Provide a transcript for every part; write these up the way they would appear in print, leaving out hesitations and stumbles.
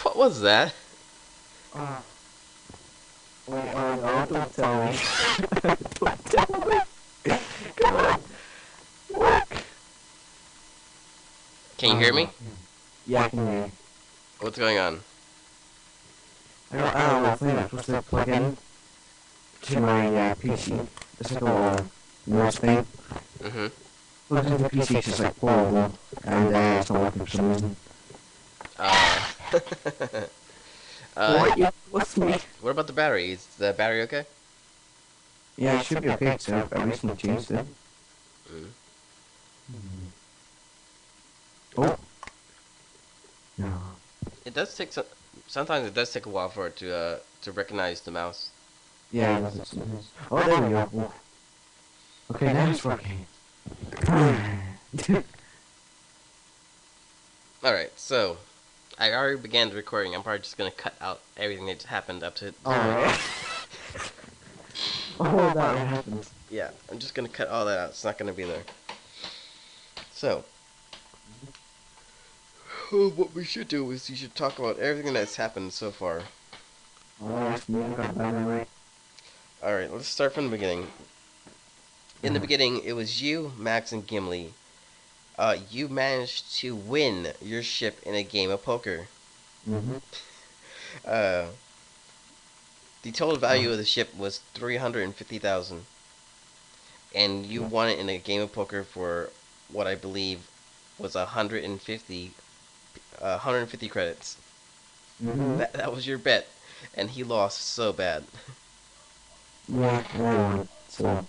What was that? Uh, wait, oh no, don't tell me. Don't tell me. Come on, work. Can you hear me? Yeah, I can hear you. What's going on? I got a thing I'm supposed to plug in to my PC. It's like a little mouse thing. Mm-hmm. Plugs into the PC, it's just like horrible, and it's not working for some reason. Uh, uh, What? What's me? what about the battery? Is the battery okay? Yeah, it should be okay, so I recently changed it. Mm. Oh. No. It does take some. Sometimes it does take a while for it to recognize the mouse. Yeah, it's. Oh, there we go. Oh. Okay, now it's working. All right, so I already began the recording. I'm probably just gonna cut out everything that happened up to. Alright. Oh, that happened. Yeah, I'm just gonna cut all that out. It's not gonna be there. So, what we should do is you should talk about everything that's happened so far. Alright, me, I got that right. All right, let's start from the beginning. In the beginning, it was you, Max, and Gimli. You managed to win your ship in a game of poker. Mm-hmm. Uh, the total value of the ship was 350,000, and you won it in a game of poker for what I believe was 150 credits. Mm-hmm. That was your bet, and he lost so bad. Yeah, I won. So, Alright.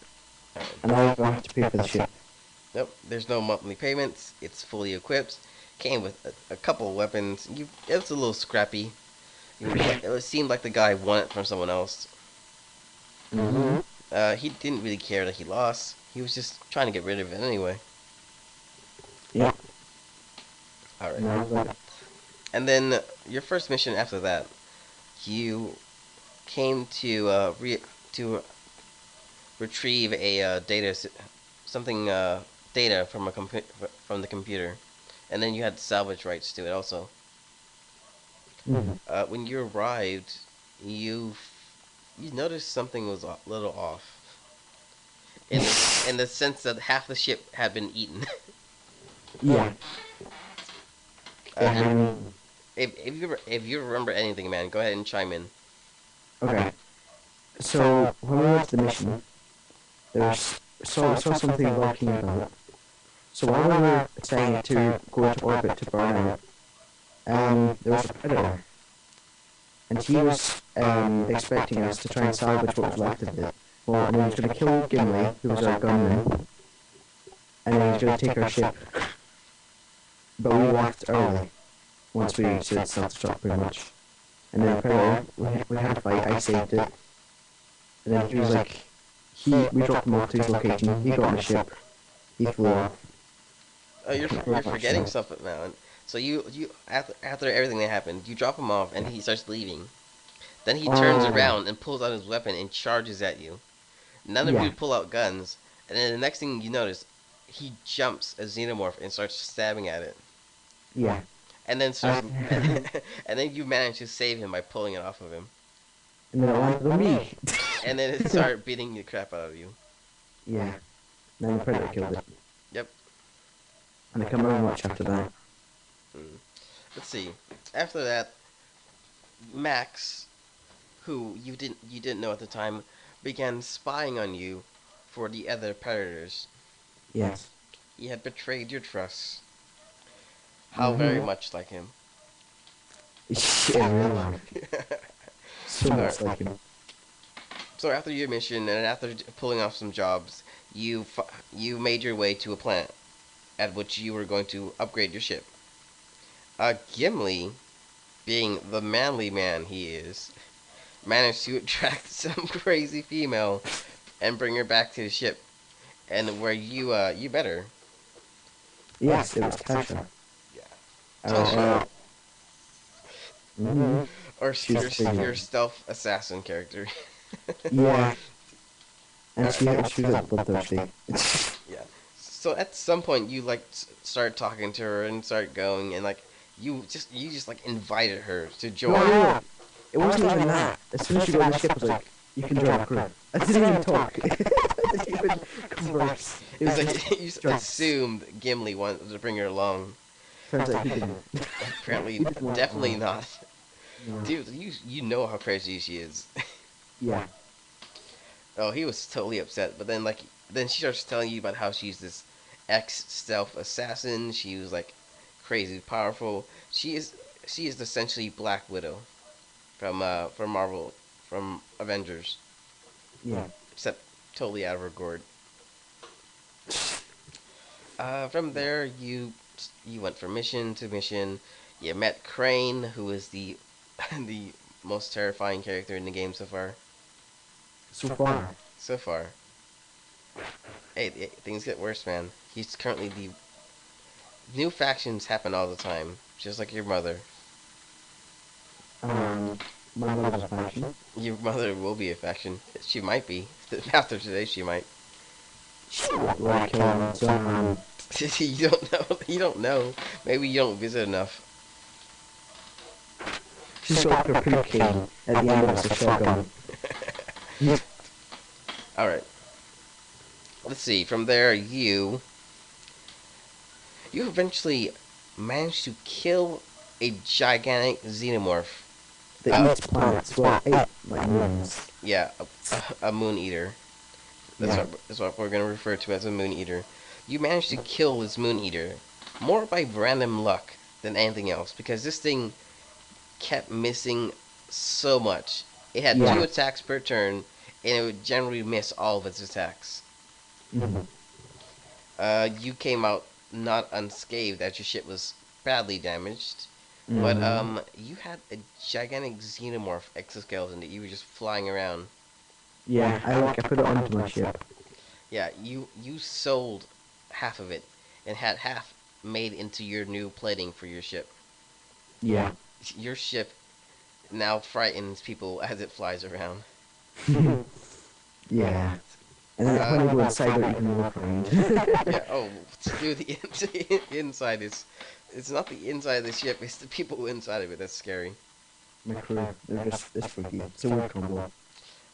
and I don't have to pay for the ship. Nope, there's no monthly payments. It's fully equipped. Came with a couple of weapons. It was a little scrappy. It seemed like the guy won it from someone else. Mm-hmm. He didn't really care that he lost. He was just trying to get rid of it anyway. Yep. Alright. No, And then your first mission after that, you came to retrieve a something data from from the computer, and then you had salvage rights to it also. mm-hmm. When you arrived, you you noticed something was a little off. In the sense that half the ship had been eaten. Yeah. If, Um, if you remember anything, man, go ahead and chime in. okay. So, when we went to the mission, there's saw something walking about. So while we were trying to go into orbit to burn out, there was a predator, and he was expecting us to try and salvage what was left of it. Well, and he was going to kill Gimli, who was our gunman, and then he was going to take our ship. But we left early, once we reached its self-destruct pretty much. And then the predator, we had a fight, I saved it. And then he was like, we dropped him off to his location, he got on the ship, he flew off. You're forgetting something now. So you after everything that happened, you drop him off and he starts leaving. Then he turns around and pulls out his weapon and charges at you. None of you pull out guns, and then the next thing you notice, he jumps a xenomorph and starts stabbing at it. Yeah. And then and then you manage to save him by pulling it off of him. And then it landed on me. And then it started beating the crap out of you. Yeah. Then the predator killed it. Yep. And I can't remember much after that. Let's see. After that, Max, who you didn't know at the time, began spying on you for the other predators. Yes. He had betrayed your trust. How very much like him. Yeah, really. So much like him. So after your mission and after pulling off some jobs, you made your way to a planet at which you were going to upgrade your ship. Gimli, being the manly man he is, managed to attract some crazy female and bring her back to the ship, and where you met her. Yes, it was Tasha. Tasha. Mm-hmm. Or your stealth assassin character. Yeah. And she was like bloodthirsty. Yeah. So at some point you start talking to her and start going and You just like invited her to No, join. no, no. It wasn't even that. As soon as you got on the ship, I was like, you can join the crew. I didn't even talk. I didn't even converse. It was It's just like you just jokes. assumed Gimli wanted to bring her along. Turns out he didn't. He Apparently, didn't want to. definitely not. No. Dude, you know how crazy she is. Yeah. Oh, he was totally upset. But then she starts telling you about how she's this ex stealth assassin. She was like crazy powerful. She is essentially Black Widow from Marvel, from Avengers, Yeah. except totally out of her gourd. From there, you went from mission to mission. You met Crane, who is the the most terrifying character in the game so far. So far. So far, hey, things get worse, man. He's currently the new factions happen all the time, just like your mother. Um, my mother's faction. Your mother will be a faction. She might be. After today, she might. Like, You don't know. You don't know. Maybe you don't visit enough. she's got her poop cane at the end of it's a shotgun. All right. Let's see. From there, you eventually managed to kill a gigantic xenomorph. That eats plants. Well, ate like moons. Yeah, a moon eater. Yeah. That's what we're gonna refer to as a moon eater. You managed to kill this moon eater more by random luck than anything else because this thing kept missing so much. It had Yeah. two attacks per turn, and it would generally miss all of its attacks. Mm-hmm. You came out not unscathed as your ship was badly damaged, but Mm-hmm. you had a gigantic xenomorph exoskeleton that you were just flying around. Yeah, I put it onto my ship. Yeah, you sold half of it and had half made into your new plating for your ship. Yeah. Your ship now frightens people as it flies around. Yeah. And then when Uh, you go inside, they're even more frightened. yeah. Oh, dude, inside is. It's not the inside of the ship. It's the people inside of it that's scary. My crew, they're just this freaky. It's a weird combo. All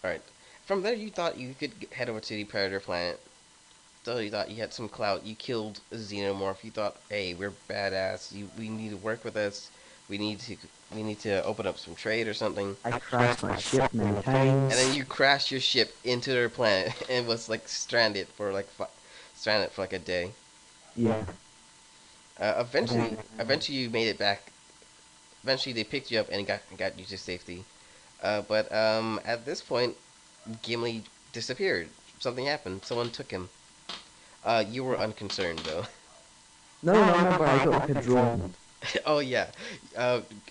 right. From there, you thought you could head over to the Predator planet. So you thought you had some clout. You killed a xenomorph. You thought, hey, we're badass. We need to work with us. We need to we need to open up some trade or something. I crashed my ship many And then times. you crashed your ship into their planet and was like stranded for like a day. Yeah. And Eventually you made it back. Eventually they picked you up and got you to safety. But at this point, Gimli disappeared. Something happened. Someone took him. You were unconcerned though. no, no, remember I got like a drone. Oh yeah.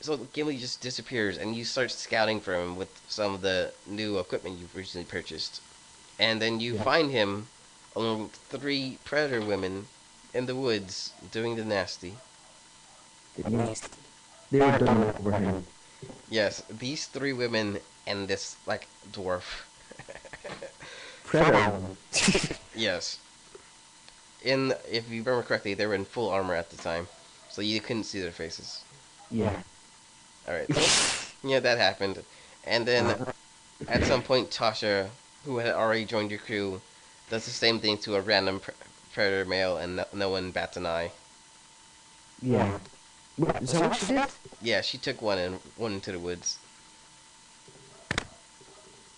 So Gimli just disappears, and you start scouting for him with some of the new equipment you've recently purchased, and then you Yeah. find him along with three predator women in the woods doing the nasty. They were done over him. Yes, these three women and this like dwarf. Predator. Yes, in if you remember correctly, they were in full armor at the time, so you couldn't see their faces. Yeah. All right, yeah, that happened, and then at some point, Tasha, who had already joined your crew, does the same thing to a random predator male, and no one bats an eye. Yeah. Wait, is that what she did? Yeah, she took one and went into the woods.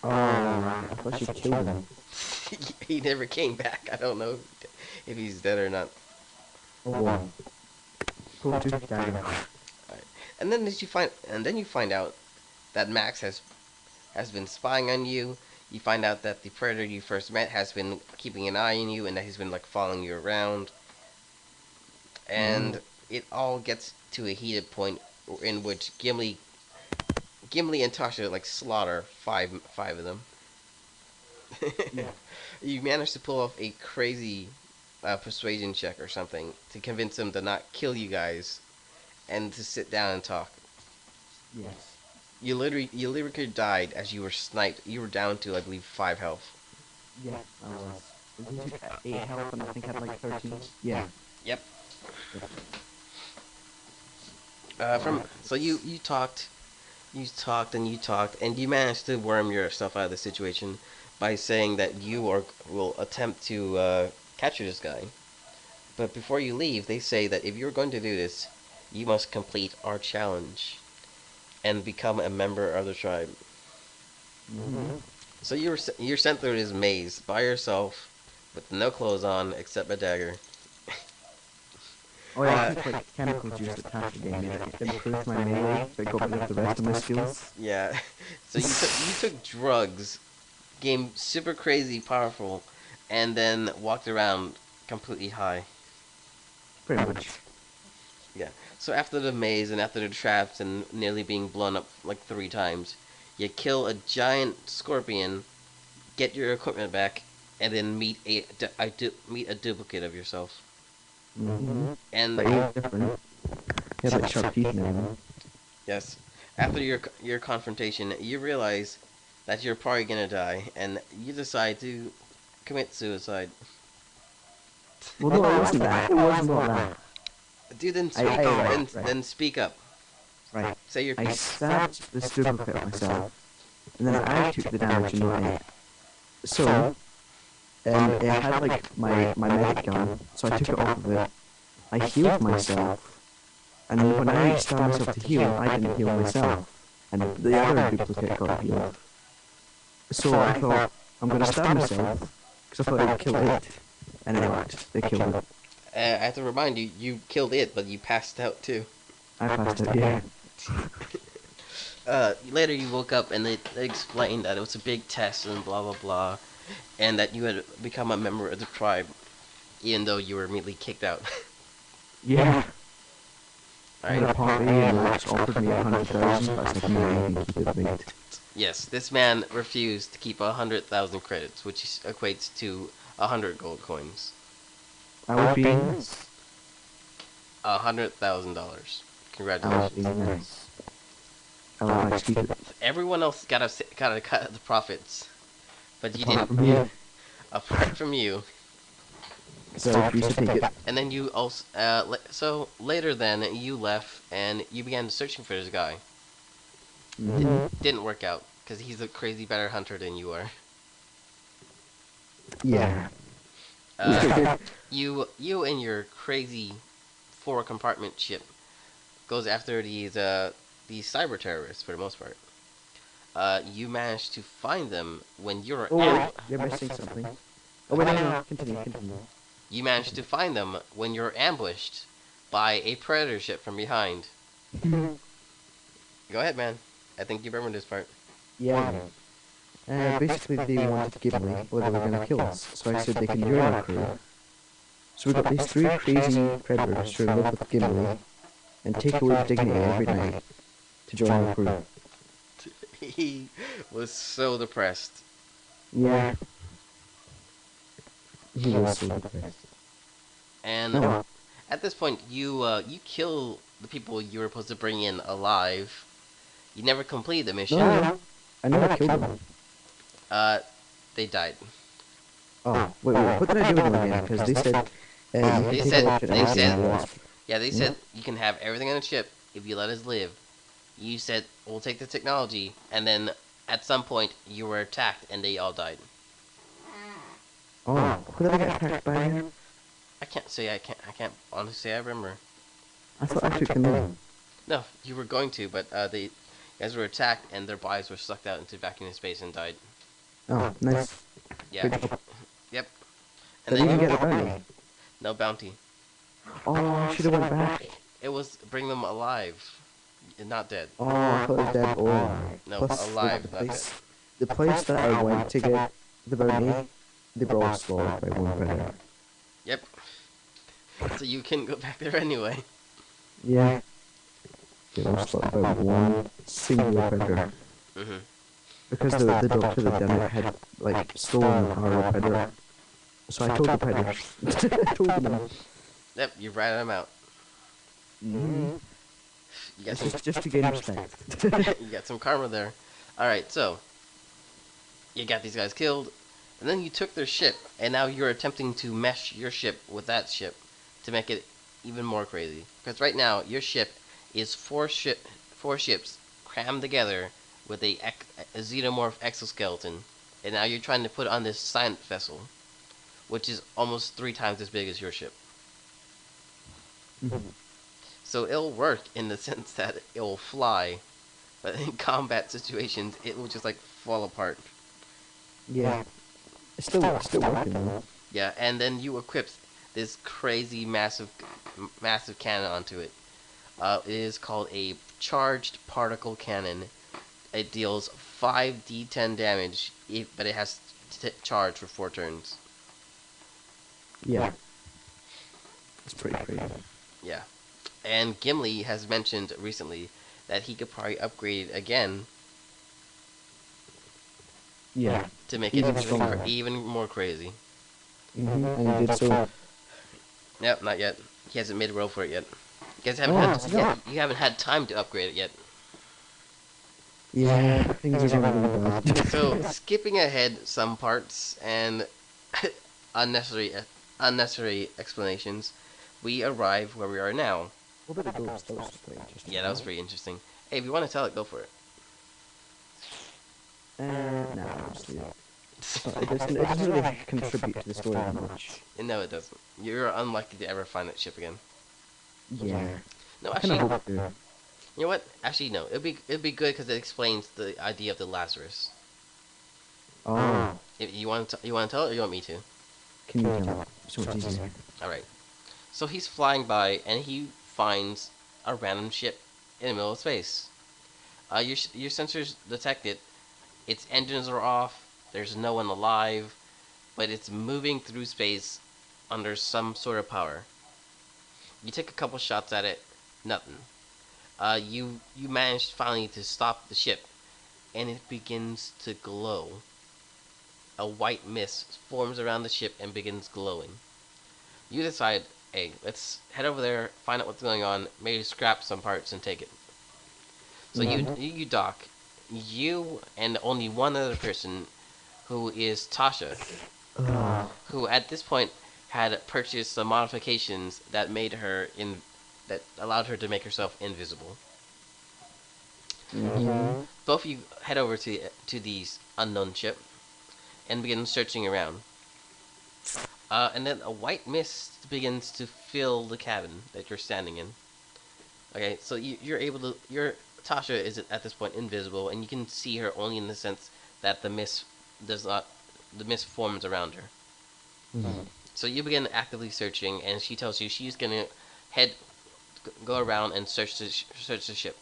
Oh, right. I thought she killed him. He never came back. I don't know if he's dead or not. Oh, well. Pull tooth dagger. Alright. And then you find out that Max has been spying on you. You find out that the predator you first met has been keeping an eye on you, and that he's been like following you around. Oh. And it all gets to a heated point in which Gimli and Tasha like slaughter five of them. Yeah. You manage to pull off a crazy persuasion check or something to convince them to not kill you guys and to sit down and talk. Yes. You literally could have died as you were sniped. You were down to I believe 5 health. Yeah, I was. We took 8 health and I think I had like 13. Yeah. Yep. From so you talked, and you managed to worm yourself out of the situation by saying that will attempt to capture this guy. But before you leave, they say that if you're going to do this, you must complete our challenge and become a member of the tribe. Mm-hmm. So you're sent through this maze by yourself with no clothes on except a dagger. Oh, yeah, I Uh, took like chemical juice that Tasha gave me that improved my melee, but got rid of the rest of my skills. yeah. So you took drugs, game super crazy powerful, and then walked around completely high. Pretty much. Yeah. So after the maze and after the traps and nearly being blown up like 3 times, you kill a giant scorpion, get your equipment back, and then meet a duplicate of yourself. Mm-hmm. And But he was different. He had like sharp teeth and everything. yes, after your confrontation, you realize that you're probably gonna die, and you decide to commit suicide. Well, no, it wasn't that. It wasn't all that. Dude, then I right, right, then speak up. right. Say your I piece. stabbed this duplicate of myself, and then I took the damage and not it. So, it had like my medic gun, so I took it off of it. I healed myself, and then when I stabbed myself to heal, I didn't heal myself, and the other duplicate got healed. So I thought, I'm gonna stab myself, because I thought I'd kill it, and it worked. It killed it. I have to remind you, you killed it, but you passed out too. I passed it, yeah. Later you woke up and they explained that it was a big test and blah blah blah, and that you had become a member of the tribe, even though you were immediately kicked out. Yeah. I had a Alright. party and Max offered me 100,000, but I was like, no, you can keep it, mate. Yes, this man refused to keep 100,000 credits, which equates to 100 gold coins. I was being nice. $100,000. I was Congratulations. being nice. I let Max keep it. Everyone else got a cut of the profits, but you Apart didn't. from you. Apart from you. So I refused to take it. And then you also, so later then you left and you began searching for this guy. Mm-hmm. Didn't work out because he's a crazy better hunter than you are. Yeah. Uh, you and your crazy 4 compartment ship goes after these cyber terrorists for the most part. You manage to find them when Oh, wait, you're missing something. Oh, wait, no, continue, continue. you manage to find them when you're ambushed by a predator ship from behind. Go ahead, man. I think you remember this part. Yeah. Basically, they wanted to give me, or they were going to kill us. So I said they can join our crew. So we got these 3 crazy predators who are in love with Gimli and take away dignity every night to join our crew. He was so depressed. Yeah. He was so depressed. And Oh, at this point, you kill the people you were supposed to bring in alive. You never completed the mission. no, I never killed them. Uh, they died. Oh, wait, what did I do with them again? Because they said, you can They take said all shit they anything said you want. yeah they said you can have everything on the ship if you let us live. You said we'll take the technology, and then at some point you were attacked and they all died. Oh, who did I get attacked by again? I can't honestly say I remember. I thought I took them in. No, you were going to, but they you guys were attacked and their bodies were sucked out into vacuum space and died. Oh, nice. Yeah. Good job. Yep. And Did I even then get the bounty? no bounty. Oh, I should have went back. It was bring them alive, not dead. Oh, I thought it was dead. Oh, No, plus alive, the not place, the place that I went to get the bounty, they were all slaughtered by one predator. Yep. So you can go back there anyway. Yeah. They were slaughtered by one singular predator. Mhm. Because the doctor that done it had, like, stolen the power of the predator. So I told the predators. I told them. Yep, you ratted them out. Mm-hmm. You got some, Just to gain respect. you got some karma there. All right, so you got these guys killed, and then you took their ship, and now you're attempting to mesh your ship with that ship to make it even more crazy. Because right now your ship is four ships crammed together with a xenomorph exoskeleton, and now you're trying to put on this science vessel, which is almost 3 times as big as your ship. Mhm. So it'll work in the sense that it will fly, but in combat situations, it will just like fall apart. Yeah. It's still working though. Yeah, and then you equip this crazy massive cannon onto it. It is called a charged particle cannon. It deals 5d10 damage, but it has charge for 4 turns. Yeah. It's pretty crazy. Yeah, and Gimli has mentioned recently that he could probably upgrade it again Yeah. to make it Even stronger. even more crazy. And he did so. Yep, not yet. He hasn't made a roll for it yet. You guys haven't Oh, had I forgot. you haven't had time to upgrade it yet. Yeah, things are going really So bad. skipping ahead some parts and unnecessary unnecessary explanations, we arrive where we are now. What about the ghost? That was quite interesting. Yeah, that was pretty interesting. Hey, if you want to tell it, go for it. Nah, I'll just leave it. It doesn't really contribute to the story that much. No, it doesn't. You're unlikely to ever find that ship again. Yeah. No, I kind actually, of hope to. you know what? Actually, no. It'd be good because it explains the idea of the Lazarus. Oh, If you want to tell it, or you want me to? can you tell? So much easier. All right. So he's flying by and he finds a random ship in the middle of space. Your sensors detect it. Its engines are off. There's no one alive, but it's moving through space under some sort of power. You take a couple shots at it, nothing. You manage finally to stop the ship, and it begins to glow. A white mist forms around the ship and begins glowing. You decide, hey, let's head over there, find out what's going on, maybe scrap some parts and take it. So you dock. You and only one other person, who is Tasha, Oh. who at this point had purchased some modifications that allowed her to make herself invisible. Both of you head over to the unknown ship and begin searching around. And then a white mist begins to fill the cabin that you're standing in. Okay, so you're able to. Tasha is at this point invisible, and you can see her only in the sense that the mist does not. The mist forms around her. So you begin actively searching, and she tells you she's gonna head, go around and search the ship.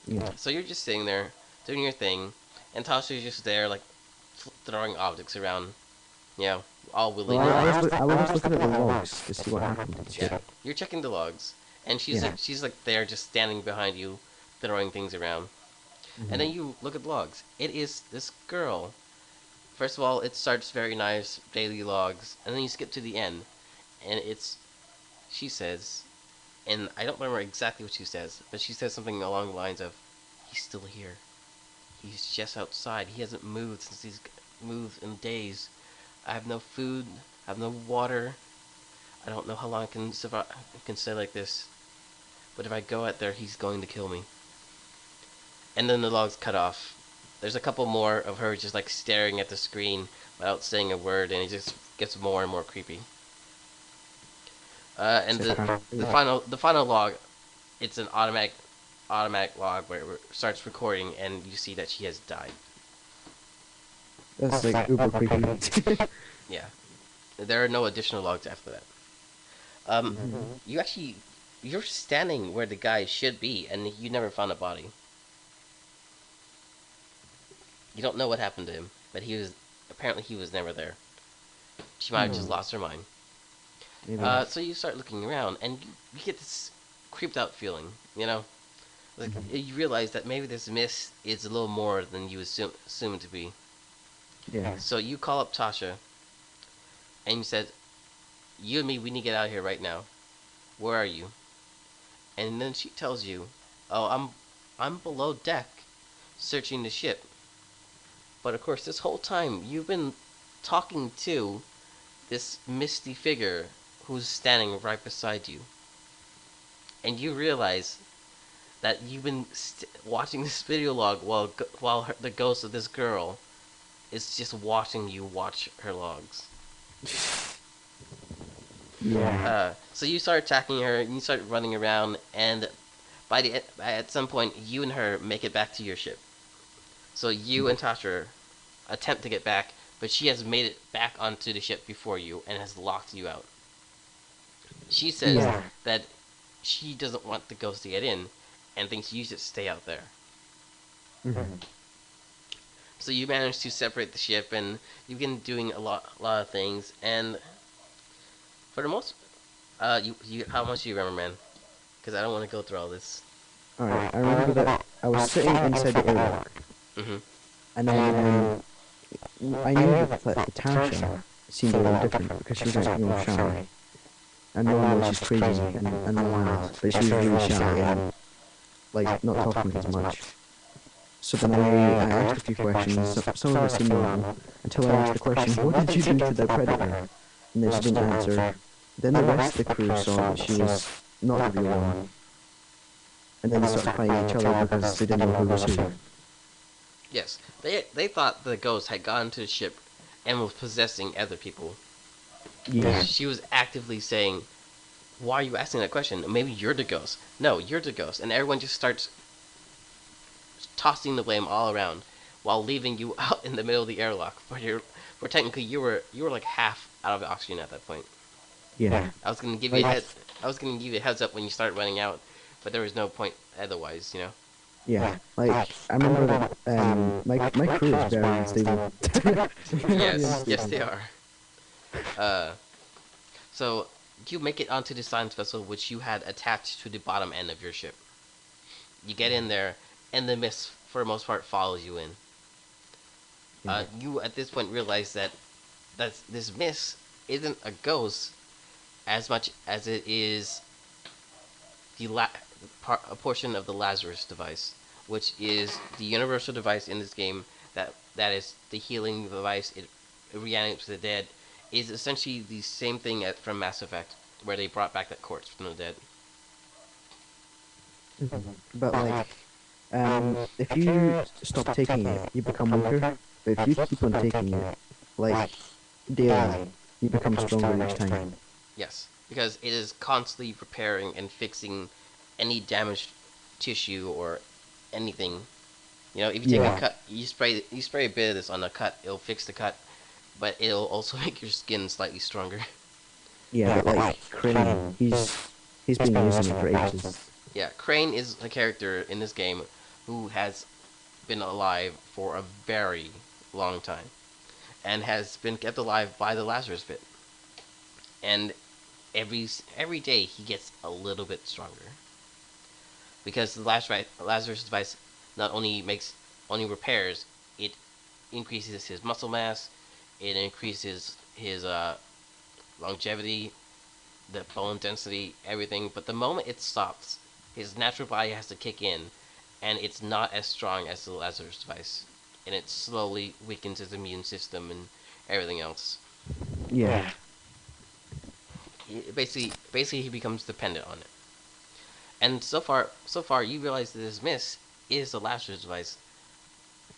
Yeah. So you're just sitting there doing your thing, and Tasha's just there like throwing objects around, you know, all willy Well, nilly. I was looking at the logs to see what happened to the Yeah, ship. you're checking the logs, and Yeah. she's like there just standing behind you, throwing things around. And then you look at the logs. It is this girl. First of all, it starts very nice daily logs, and then you skip to the end, and she says, and I don't remember exactly what she says, but she says something along the lines of, "He's still here. He's just outside. He hasn't moved since he's moved in days. I have no food. I have no water. I don't know how long I can survive. I can stay like this. But if I go out there, he's going to kill me." And then the logs cut off. There's a couple more of her just like staring at the screen without saying a word, and it just gets more and more creepy. And the final log, it's an automatic log where it starts recording, and you see that she has died. That's like uber creepy. Yeah, there are no additional logs after that. You actually you're standing where the guy should be, and you never found a body. You don't know what happened to him, but he was never there. She might have just lost her mind. Maybe. So you start looking around, and you get this creeped out feeling. You know, like you realize that maybe this mist is a little more than you assume it to be. Yeah. So you call up Tasha, and you said, "You and me, we need to get out of here right now. Where are you?" And then she tells you, "Oh, I'm below deck, searching the ship. But of course, this whole time you've been talking to this misty figure who's standing right beside you, and you realize that you've been watching this video log while the ghost of this girl is just watching you watch her logs. Yeah. So you start attacking her, and you start running around, and at some point, you and her make it back to your ship. So you and Tasha attempt to get back, but she has made it back onto the ship before you and has locked you out. She says Yeah. that she doesn't want the ghost to get in, and thinks you should stay out there. Mm-hmm. So you manage to separate the ship, and you begin doing a lot of things. And for the most, how much do you remember, man? Because I don't want to go through all this. Alright, I remember that I was sitting inside the airlock, Mm-hmm. and then I knew that Tasha seemed a little different because she was like, shy. And normally she's crazy and wild, but she was really shy and like not talking as much. So then I asked a few questions, some of it seemed normal, until I asked the question, what did you do to the predator? And then she didn't answer. Then the rest of the crew saw that she was not the real one. And then they started fighting each other because they didn't know who was who. Yes, they thought the ghost had gone to the ship and was possessing other people. Yeah. She was actively saying, "Why are you asking that question? Maybe you're the ghost. No, you're the ghost." And everyone just starts tossing the blame all around, while leaving you out in the middle of the airlock. For technically you were like half out of oxygen at that point. Yeah. I was gonna give you I was gonna give you a heads up when you start running out, but there was no point otherwise, you know. Yeah, like I remember that my crew is very unstable. Yes, they are. Uh, so you make it onto the science vessel, which you had attached to the bottom end of your ship. You get in there, and the mist, for the most part, follows you in. You at this point realize that this mist isn't a ghost as much as it is a portion of the Lazarus device, which is the universal device in this game that is the healing device. It reanimates the dead. Is essentially the same thing from Mass Effect, where they brought back that corpse from the dead. But like, if you stop taking it, you become weaker. But if you keep on taking it, like daily, you become stronger each time. Yes, because it is constantly repairing and fixing any damaged tissue or anything. You know, if you take a cut, you spray a bit of this on a cut, it'll fix the cut, but it'll also make your skin slightly stronger. Yeah, but like Crane, he's been using it for ages. Yeah, Crane is a character in this game who has been alive for a very long time and has been kept alive by the Lazarus pit. And every day he gets a little bit stronger because the Lazarus device not only repairs, it increases his muscle mass, it increases his longevity, the bone density, everything. But the moment it stops, his natural body has to kick in, and it's not as strong as the Lazarus device, and it slowly weakens his immune system and everything else. Yeah. Basically, he becomes dependent on it. And so far, you realize that this miss is the Lazarus device,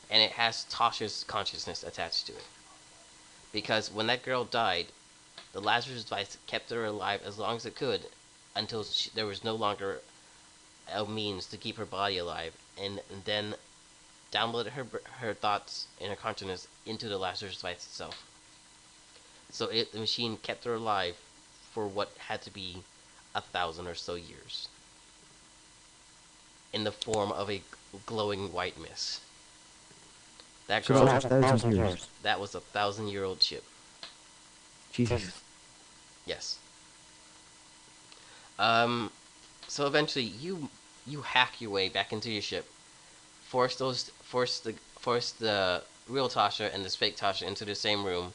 and it has Tasha's consciousness attached to it. Because when that girl died, the Lazarus device kept her alive as long as it could, until there was no longer a means to keep her body alive, and then downloaded her thoughts and her consciousness into the Lazarus device itself. So the machine kept her alive for what had to be 1,000 or so years, in the form of a glowing white mist. That So girl, that was 1,000 years. that was a 1,000-year-old ship. Jesus. Yes. Um. So eventually, you hack your way back into your ship, force the real Tasha and this fake Tasha into the same room.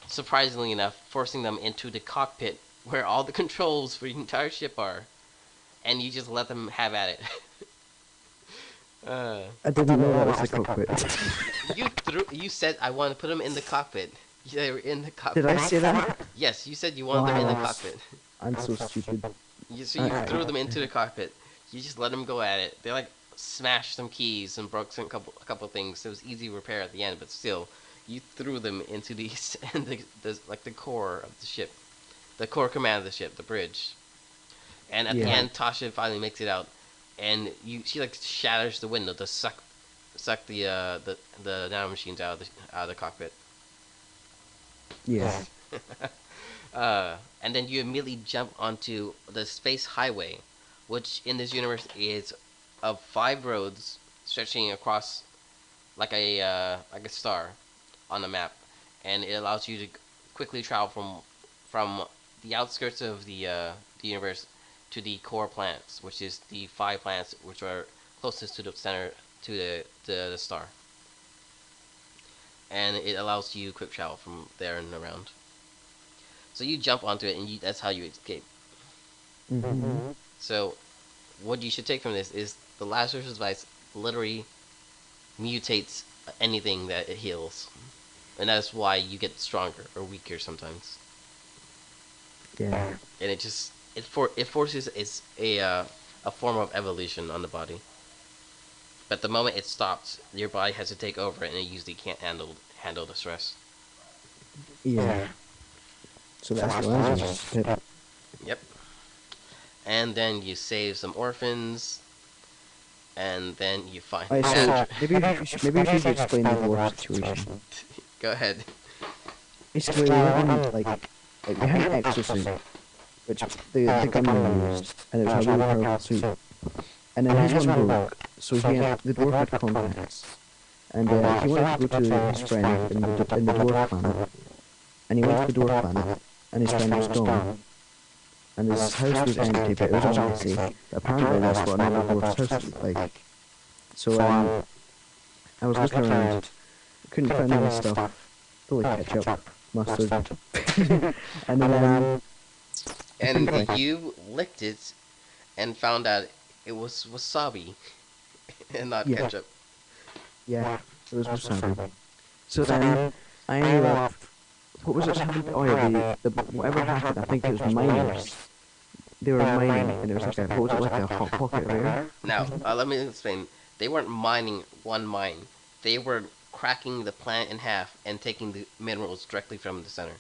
Surprisingly enough, forcing them into the cockpit where all the controls for the entire ship are, and you just let them have at it. I didn't know that was the cockpit. You said I want to put them in the cockpit. They were in the cockpit. Did I say that? Yes, you said you wanted them in the cockpit. I'm so stupid. So you threw them into the cockpit You just let them go at it. They like smashed some keys and broke a couple things. So it was easy repair at the end, but still, you threw them into these and the like the core of the ship, the core command of the ship, the bridge. And at the Yeah. end, Tasha finally makes it out, and she like shatters the window to suck the nano machines out of the cockpit. Yeah. And then you immediately jump onto the space highway, which in this universe is of 5 roads stretching across like a star on the map, and it allows you to quickly travel from the outskirts of the universe to the core planets, which is the 5 planets which are closest to the center to the star, and it allows you quick travel from there and around. So you jump onto it, and that's how you escape. Mm-hmm. So what you should take from this is the Lazarus device literally mutates anything that it heals, and that's why you get stronger or weaker sometimes. Yeah. And it forces a form of evolution on the body. But the moment it stops, your body has to take over it, and it usually can't handle the stress. Yeah. So that's the Lazarus tip. Yep. And then you save some orphans, and then you find Alright, so Andrew. maybe we should explain the dwarf situation. Go ahead. Basically, we were in like we had an exo-suit, which the gunman used, and it was a really powerful suit. And then his one broke, so the dwarf had contacts, and he wanted to go to his friend in the dwarf planet, and he went to the dwarf planet, and his friend was gone, and his house was empty, but it was all messy. But apparently, that's what another dwarf's house looked like. So I was looking around, couldn't find any stuff, fully ketchup, mustard, and then I couldn't And find. you licked it and found out it was wasabi and not Yeah, ketchup. yeah, it was wasabi. So then I ended up. What was it that happened? Oh yeah, whatever happened. I think it was miners. They were mining, and it was like a what was it like a hot pocket of air? Now, let me explain. They weren't mining one mine. They were cracking the planet in half and taking the minerals directly from the center.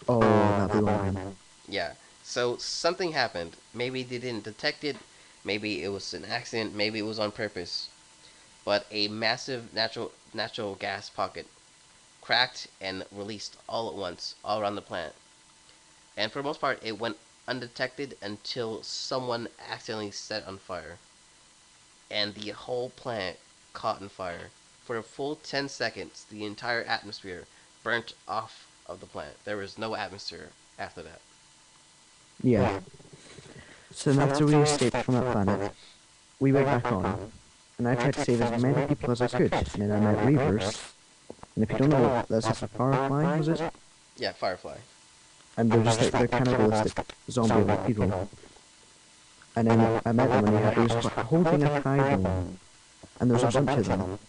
Oh, that'd be why then. Yeah. So something happened. Maybe they didn't detect it. Maybe it was an accident. Maybe it was on purpose. But a massive natural gas pocket cracked and released all at once, all around the planet. And for the most part, it went undetected until someone accidentally set it on fire, and the whole planet caught on fire. For a full 10 seconds, the entire atmosphere burnt off of the planet. There was no atmosphere after that. Yeah. So then after we escaped from that planet, we went back on, and I tried to save as many people as I could. And then I met Reavers, and if you don't know what that's a firefly, was it? Yeah, Firefly. And they're just like they're cannibalistic zombie-like people. And then I met them, and he was holding a thigh bone, and there was a bunch of them.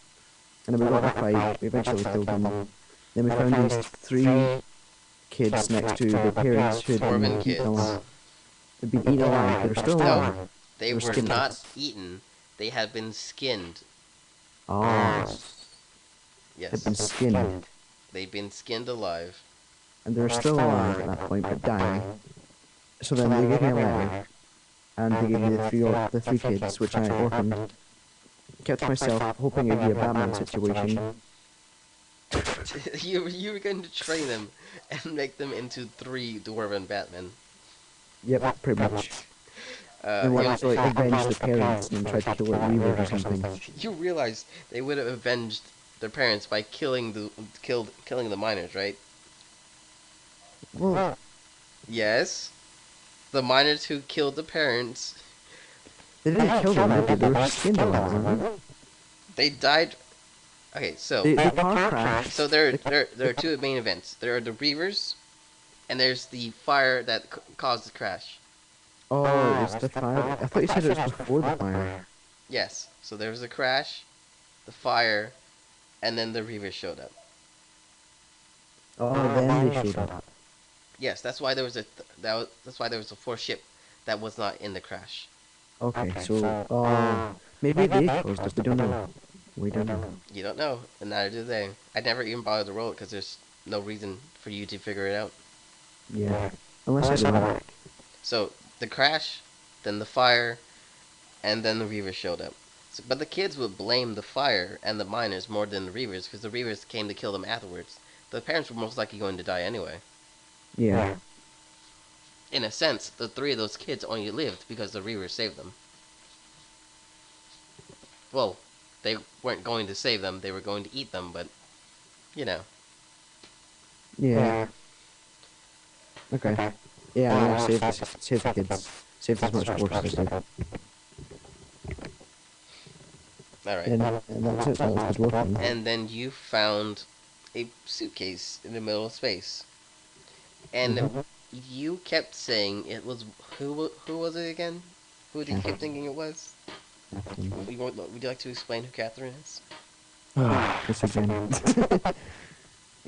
And then we got in a fight. We eventually killed them. Then we found these 3 kids next to their parents who had Dwarven been eaten kids. alive. They'd been eaten alive. They were still No, alive. they were were skinned. not eaten. They had been skinned. Oh, they'd been Yes, skinned. they'd been skinned alive. And they were still alive at that point, but dying. So then they gave me a letter, and they gave me the three kids, which I orphaned. Kept to myself, hoping it'd be a Batman situation. You were going to train them and make them into 3 dwarven Batmen. Yep, pretty much. And You, wanted to like avenge the parents and try to kill like Weavers or something. you realize they would have avenged their parents by killing the miners, right? Well, Yes, the miners who killed the parents, they didn't kill them, did they? They were skinned alive, weren't they? they died. Okay, so The car crashed. so there are 2 main events. There are the Reavers, and there's the fire that caused the crash. Oh, it was the fire. I thought you said it was before the fire. Yes, so there was a crash, the fire, and then the Reavers showed up. Oh, then they showed up. Yes, that's why there was that's why there was a 4th ship that was not in the crash. Okay, so maybe they caused it. We don't know. We don't know. You don't know, and neither do they. I never even bothered to roll it because there's no reason for you to figure it out. Yeah, unless I go back. So the crash, then the fire, and then the Reavers showed up. So, but the kids would blame the fire and the miners more than the Reavers because the Reavers came to kill them afterwards. The parents were most likely going to die anyway. Yeah, In a sense, the three of those kids only lived because the Reavers saved them. Well, they weren't going to save them; they were going to eat them. But you know, yeah. Okay. Yeah, yeah. Save the kids. Save as much force as they. all right. And that was it. That was the dwarf thing. And then you found a suitcase in the middle of space, and Mhm. you kept saying it was who was it again? Who did you keep thinking it was? Catherine. Would you like to explain who Catherine is? This again.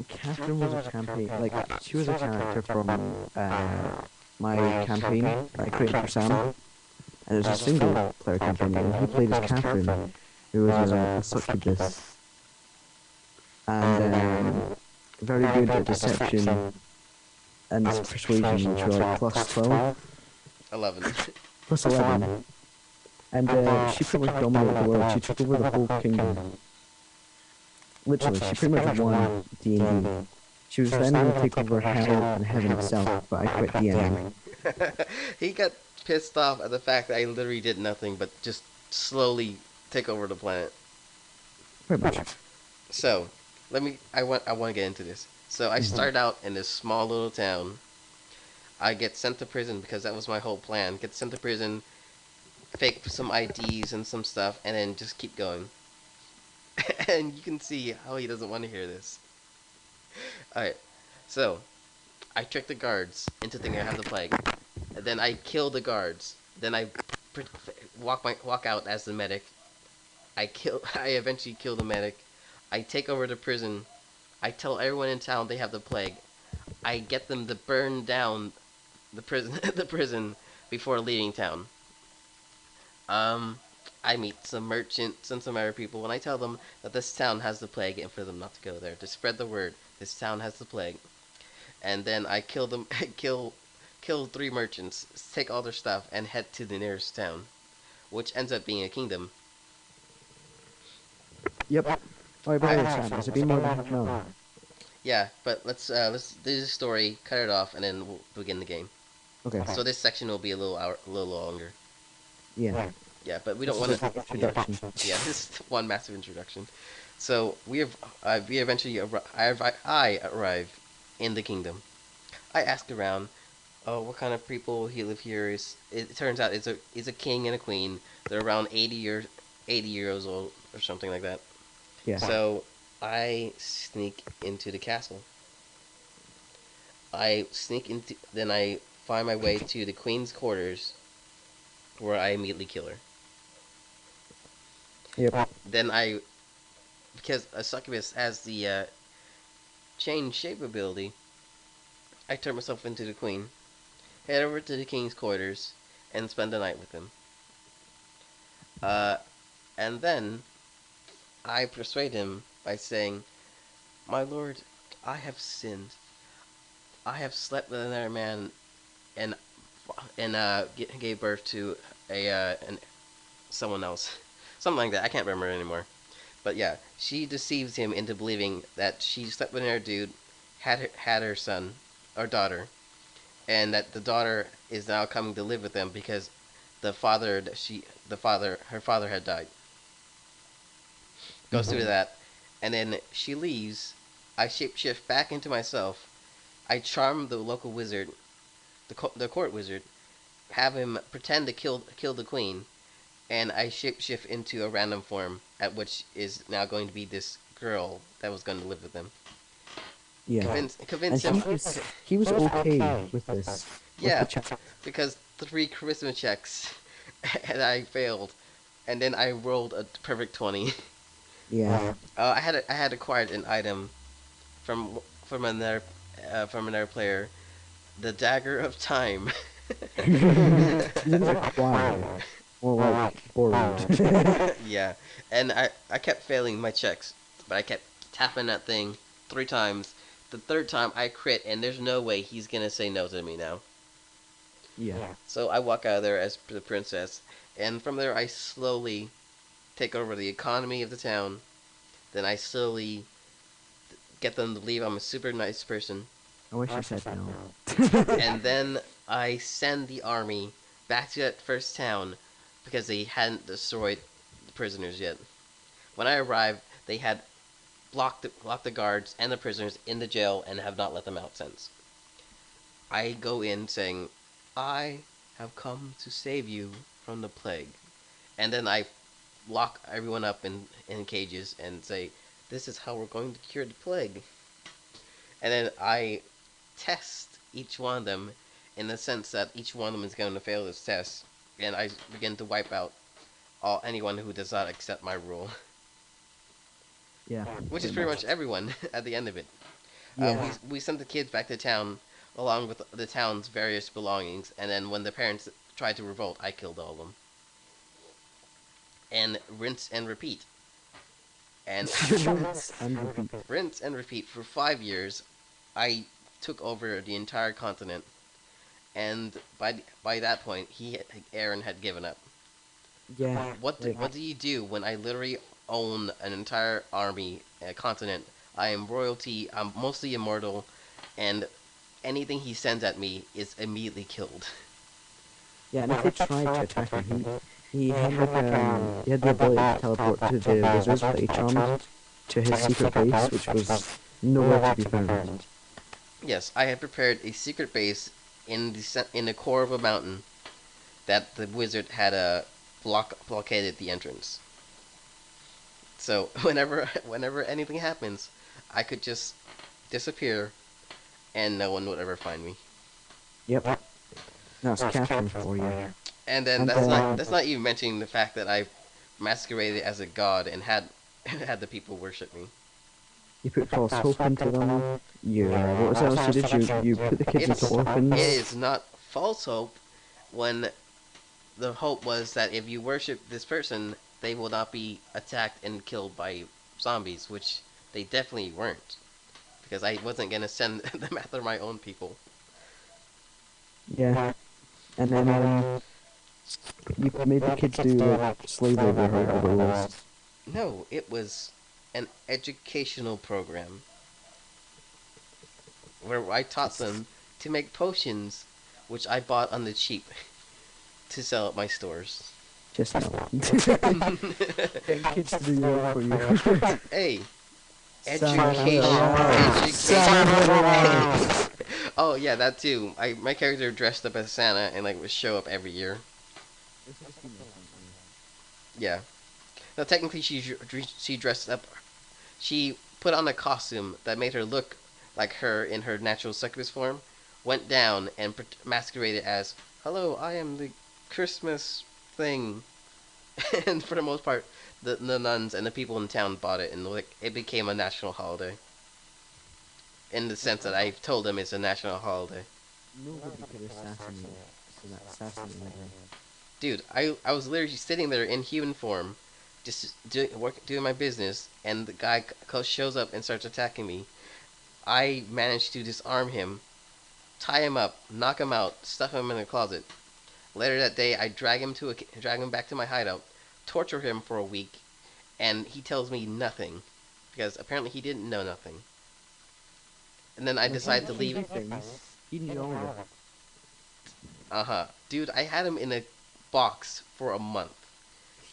Catherine was a campaign, like, she was a character from my campaign that I created for Sam. And it was a single player campaign, and he played as Catherine, who was a succubus, and very good at deception and persuasion, which were like plus 12, 11. plus 11. And she pretty much dominated the world. She took over the whole kingdom. Literally, she pretty much won D&D. She was then going to take over hell and heaven itself, but I quit DMing. He got pissed off at the fact that I literally did nothing but just slowly take over the planet. Pretty much. So, I want to get into this. So I start out in this small little town. I get sent to prison because that was my whole plan. Get sent to prison, fake some IDs and some stuff, and then just keep going. And you can see how he doesn't want to hear this. Alright, so I trick the guards into thinking I have the plague. And then I kill the guards. Then I walk out as the medic. I eventually kill the medic. I take over the prison. I tell everyone in town they have the plague. I get them to burn down the prison the prison before leaving town. Um, I meet some merchants and some other people, and I tell them that this town has the plague, and for them not to go there, to spread the word. This town has the plague, and then I kill them, kill three merchants, take all their stuff, and head to the nearest town, which ends up being a kingdom. Yep. Oh, by the way, Sam, has it been more than half an hour? Yeah, but let's do the story, cut it off, and then we'll begin the game. Okay. So this section will be a little longer. Yeah. Yeah, but we don't This want is to. the introduction. Yeah, this is one massive introduction. So we eventually I arrive in the kingdom. I ask around, oh, what kind of people he live here is. It turns out it's a king and a queen. They're around 80 years old or something like that. Yeah. So I sneak into the castle. Then I find my way to the queen's quarters, where I immediately kill her. Yep. Then because a succubus has the change shape ability, I turn myself into the queen, head over to the king's quarters, and spend the night with him. Uh, and then I persuade him by saying, "My lord, I have sinned. I have slept with another man, and gave birth to someone else, something like that. I can't remember anymore. But yeah, she deceives him into believing that she slept with another dude, had her son or daughter, and that the daughter is now coming to live with them because her father had died. Goes through that, and then she leaves. I shapeshift back into myself. I charm the local wizard, the court wizard, have him pretend to kill the queen, and I shapeshift into a random form, at which is now going to be this girl that was going to live with them. Yeah. Convince And him. he was okay with this. With Yeah, the chat. because 3 charisma checks, and I failed, and then I rolled a perfect 20. Yeah. I had acquired an item from from another from another player, the dagger of time. You didn't acquire it. More like borrowed. Yeah, and I kept failing my checks, but I kept tapping that thing 3 times. The third time I crit, and there's no way he's gonna say no to me now. Yeah. So I walk out of there as the princess, and from there I slowly take over the economy of the town. Then I slowly get them to believe I'm a super nice person, I wish you said no. and then I send the army back to that first town because they hadn't destroyed the prisoners yet. When I arrived, they had blocked the guards and the prisoners in the jail and have not let them out since. I go in saying, I have come to save you from the plague. And then I lock everyone up in cages and say, this is how we're going to cure the plague. And then I test each one of them in the sense that each one of them is going to fail this test. And I begin to wipe out anyone who does not accept my rule. Yeah. Which is Pretty pretty much. much everyone at the end of it. Yeah. We sent the kids back to town along with the town's various belongings, and then when the parents tried to revolt, I killed all of them. And rinse and repeat. And Rinse and repeat. rinse and repeat for 5 years. I took over the entire continent, and by that point, Aaron had given up. Yeah. What do you do when I literally own an entire army, a continent? I am royalty. I'm mostly immortal, and anything he sends at me is immediately killed. Yeah, and if they tried to attack him, he had like he had the ability to teleport to the wizards, but he charmed to his secret base, which was nowhere to be found. Yes, I had prepared a secret base in the core of a mountain that the wizard had blockaded the entrance. So whenever anything happens, I could just disappear, and no one would ever find me. Yep, that's Catherine for you. And then And that's not even mentioning the fact that I masqueraded as a god and had had the people worship me. you put false hope into them. What was else you did? You put the kids into orphans. It is not false hope when the hope was that if you worship this person, they will not be attacked and killed by zombies, which they definitely weren't. Because I wasn't gonna send them after my own people. Yeah, and then you made the kids do like slave labor or whatever it was. No, it was an educational program where I taught them to make potions, which I bought on the cheap to sell at my stores. Just no. Getting kids to do work for you. Hey, education, Santa. education. Oh yeah, that too. My character dressed up as Santa and like would show up every year. Yeah. Now technically she dressed up. She put on a costume that made her look like her in her natural succubus form. Went down and masqueraded as, "Hello, I am the Christmas thing." And for the most part, the nuns and the people in town bought it, and like it became a national holiday. In the sense that I told them it's a national holiday. Nobody could assassinate me. Dude, I was literally sitting there in human form, just doing my business, and the guy shows up and starts attacking me. I managed to disarm him, tie him up, knock him out, stuff him in a closet. Later that day, I drag him back to my hideout, torture him for a week, and he tells me nothing, because apparently he didn't know nothing. And then I decide to leave. He knew all of it. Dude, I had him in a box for a month.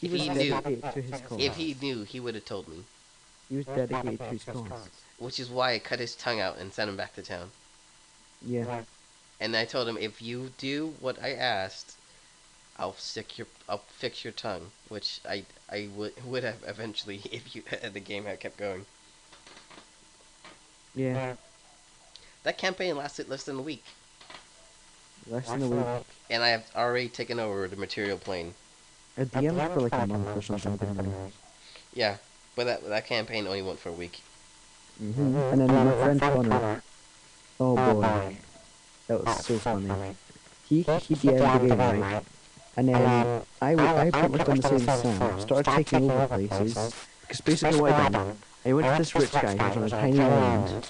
He was dedicated to his cause. If he knew, he would have told me. He was dedicated to his cause. Which is why I cut his tongue out and sent him back to town. Yeah. And I told him, if you do what I asked, I'll fix your tongue. Which I would have eventually if the game had kept going. Yeah. That campaign lasted less than a week. Less than a week. And I have already taken over the material plane. A DM for like a month or something, didn't we? Yeah, but that campaign only went for a week. And then my friend Connor. Oh boy. That was so funny. He DM'd the game, right? And then I pretty much done the same as Sam. Started taking over places. Because basically what I done, I went to this rich guy who was on a tiny island.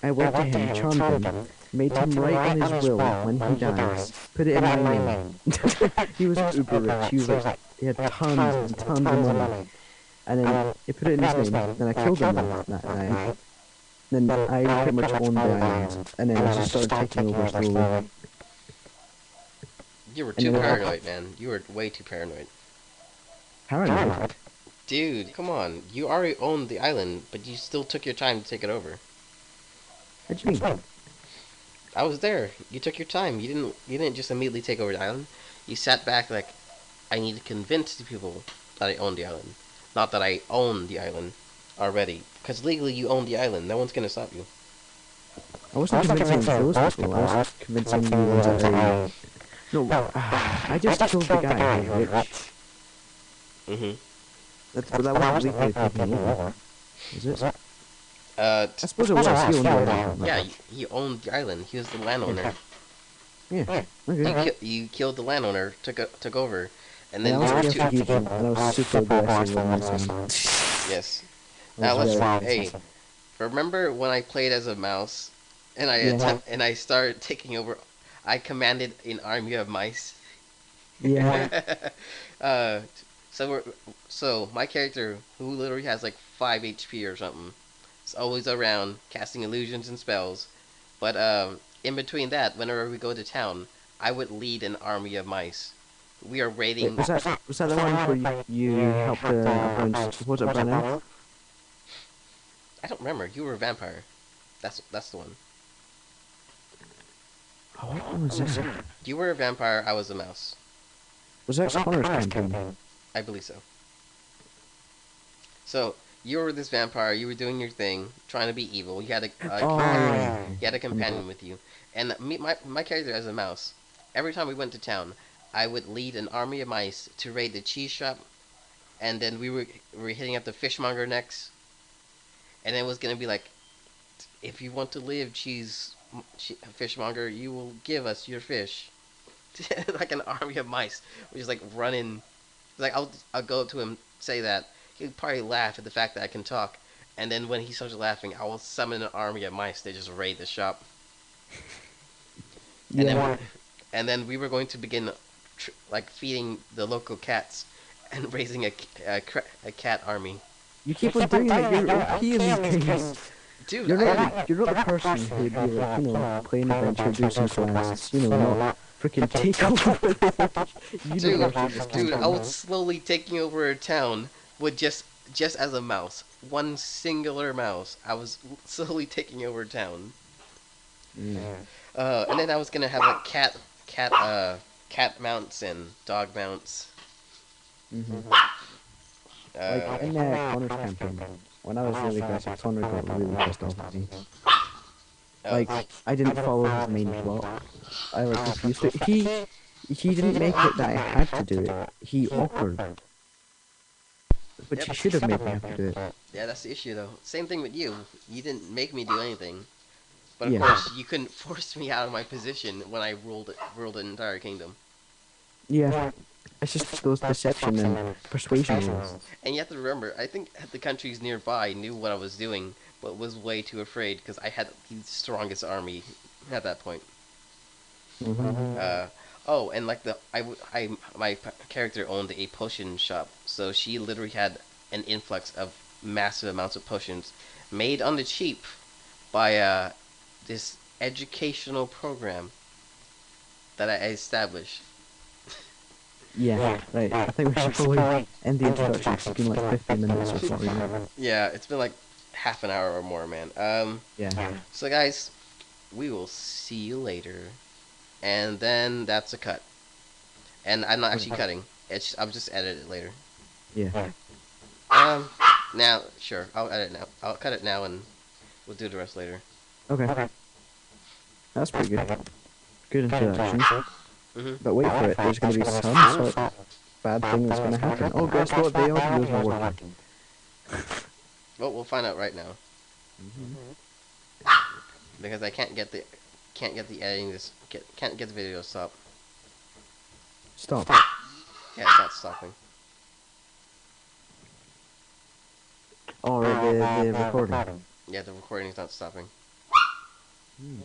I went to him, charmed him, made him write on his will when he dies, put it in my name. He was uber rich. He was like, he had tons and tons of money. And then he put it in his name. Then I killed him that night. Then I pretty much owned the island. And then I just started taking over slowly. You were And too then paranoid, man. You were way too paranoid. paranoid. Dude, come on. You already owned the island, but you still took your time to take it over. What do you mean? I was there. You took your time. You didn't just immediately take over the island. You sat back like, I need to convince the people that I own the island. Not that I own the island already. Because legally you own the island. No one's gonna stop you. I wasn't convincing those people. I was convincing the ones that are... No, I just killed the guy who was rich. Mm-hmm. But that wasn't legally taking over. Is it? Uh, I suppose it was. He owned the island. yeah, he owned the island. He was the landowner. Yeah. Okay. You killed the landowner, took over, and And then I was there were against the two. people, and I was super aggressive with my son. Yes. I Now was let's. very... Hey, remember when I played as a mouse, and Yeah. I started taking over? I commanded an army of mice. Yeah. uh, so my character, who literally has like 5 HP or something, is always around casting illusions and spells. But in between that, whenever we go to town, I would lead an army of mice. We are Wait, raiding. was that the one where you helped a bunch... Was it burn out? I don't remember. You were a vampire. That's the one. Oh, what one was this? You were a vampire. I was a mouse. Was that Connor's campaign? I believe so. So you were this vampire. You were doing your thing, trying to be evil. You had Oh, yeah. you had a companion with you, and my character as a mouse. Every time we went to town, I would lead an army of mice to raid the cheese shop, and then we were hitting up the fishmonger next, and it was gonna be like, if you want to live, fishmonger, you will give us your fish. Like an army of mice, which is like running. Like I'll go up to him, say that he'd probably laugh at the fact that I can talk, and then when he starts laughing, I will summon an army of mice. They just raid the shop, and Yeah. then we were going to begin like feeding the local cats and raising a cat army. You keep on doing that. You're OP in these games. Dude, You're not the person who'd be like, play an adventure, do some quests, not freaking take over the universe in this dude, I campaign. was slowly taking over a town with just as a mouse, one singular mouse. I was slowly taking over a town. Yeah. And then I was gonna have like cat mounts and dog mounts. Mm-hmm. Uh, Like in Connor's campaign, when I was really aggressive, Connor got really pissed off at me. Like I didn't follow his main plot. I like refused to. He didn't make it that I had to do it. He offered, but Yep. he should have made me have to do it. yeah, that's the issue though. Same thing with you. You didn't make me do anything, but of Yeah. course you couldn't force me out of my position when I ruled an entire kingdom. Yeah. It's just those deception and persuasion rules. And you have to remember, I think the countries nearby knew what I was doing, but was way too afraid because I had the strongest army at that point. Mm-hmm. Oh, and like my character owned a potion shop, so she literally had an influx of massive amounts of potions made on the cheap by this educational program that I established. Yeah, right. I think we should probably end the introduction. It's been like 15 minutes or 40 minutes. Yeah, it's been like half an hour or more, man. Yeah. So guys, we will see you later, and then that's a cut. And I'm not actually cutting. I'll just edit it later. Yeah. Now, sure, I'll edit now. I'll cut it now, and we'll do the rest later. Okay. That's pretty good. Good introduction. Mhm. But wait for it. There's going to be some sort of bad thing that's going to happen. Oh, guess what? The audio's not working. Well, we'll find out right now. Because I can't get the editing can't get the video to stop. Stop. Yeah, it's not stopping. Oh, right, the recording. Yeah, the recording's not stopping. Hmm.